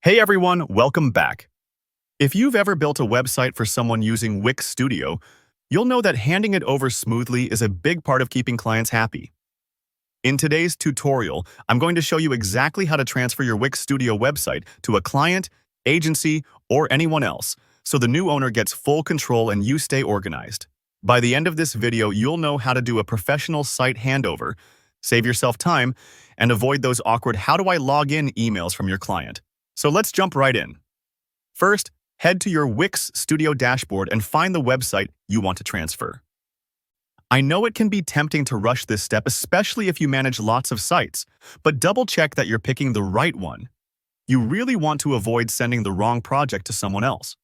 Hey everyone, welcome back. If you've ever built a website for someone using Wix Studio, you'll know that handing it over smoothly is a big part of keeping clients happy. In today's tutorial, I'm going to show you exactly how to transfer your Wix Studio website to a client, agency, or anyone else, so the new owner gets full control and you stay organized. By the end of this video, you'll know how to do a professional site handover, save yourself time, and avoid those awkward "how do I log in" emails from your client. So let's jump right in. First, head to your Wix Studio dashboard and find the website you want to transfer. I know it can be tempting to rush this step, especially if you manage lots of sites, but double-check that you're picking the right one. You really want to avoid sending the wrong project to someone else.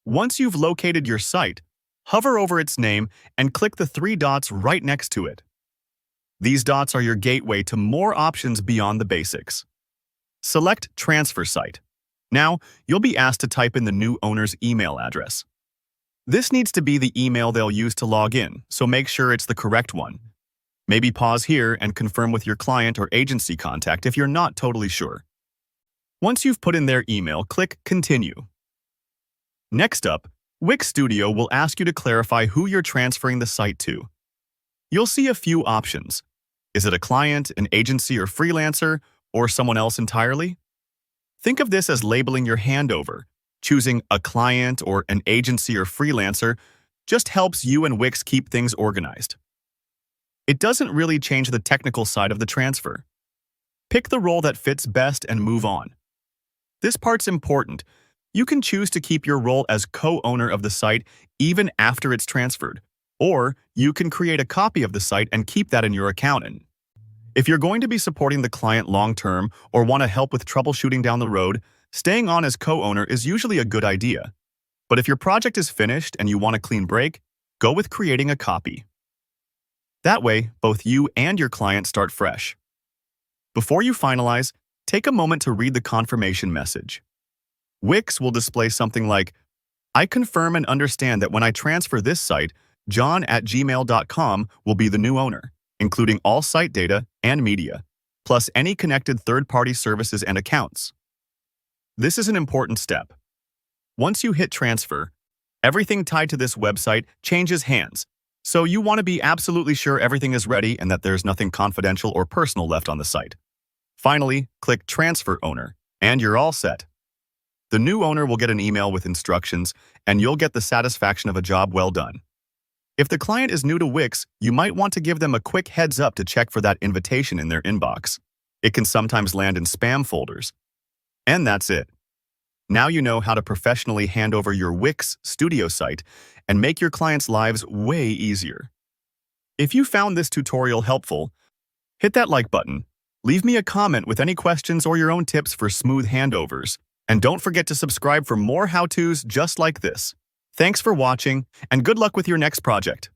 Once you've located your site, hover over its name and click the three dots right next to it. These dots are your gateway to more options beyond the basics. Select Transfer Site. Now, you'll be asked to type in the new owner's email address. This needs to be the email they'll use to log in, so make sure it's the correct one. Maybe pause here and confirm with your client or agency contact if you're not totally sure. Once you've put in their email, click Continue. Next up, Wix Studio will ask you to clarify who you're transferring the site to. You'll see a few options. Is it a client, an agency, or freelancer, or someone else entirely? Think of this as labeling your handover. Choosing a client or an agency or freelancer just helps you and Wix keep things organized. It doesn't really change the technical side of the transfer. Pick the role that fits best and move on. This part's important. You can choose to keep your role as co-owner of the site even after it's transferred, or you can create a copy of the site and keep that in your account. If you're going to be supporting the client long-term or want to help with troubleshooting down the road, staying on as co-owner is usually a good idea. But if your project is finished and you want a clean break, go with creating a copy. That way, both you and your client start fresh. Before you finalize, take a moment to read the confirmation message. Wix will display something like, "I confirm and understand that when I transfer this site, john@gmail.com will be the new owner, including all site data and media, plus any connected third-party services and accounts." This is an important step. Once you hit transfer, everything tied to this website changes hands, so you want to be absolutely sure everything is ready and that there's nothing confidential or personal left on the site. Finally, click Transfer Owner, and you're all set. The new owner will get an email with instructions, and you'll get the satisfaction of a job well done. If the client is new to Wix, you might want to give them a quick heads up to check for that invitation in their inbox. It can sometimes land in spam folders. And that's it. Now you know how to professionally hand over your Wix Studio site and make your clients' lives way easier. If you found this tutorial helpful, hit that like button, leave me a comment with any questions or your own tips for smooth handovers, and don't forget to subscribe for more how-tos just like this. Thanks for watching, and good luck with your next project.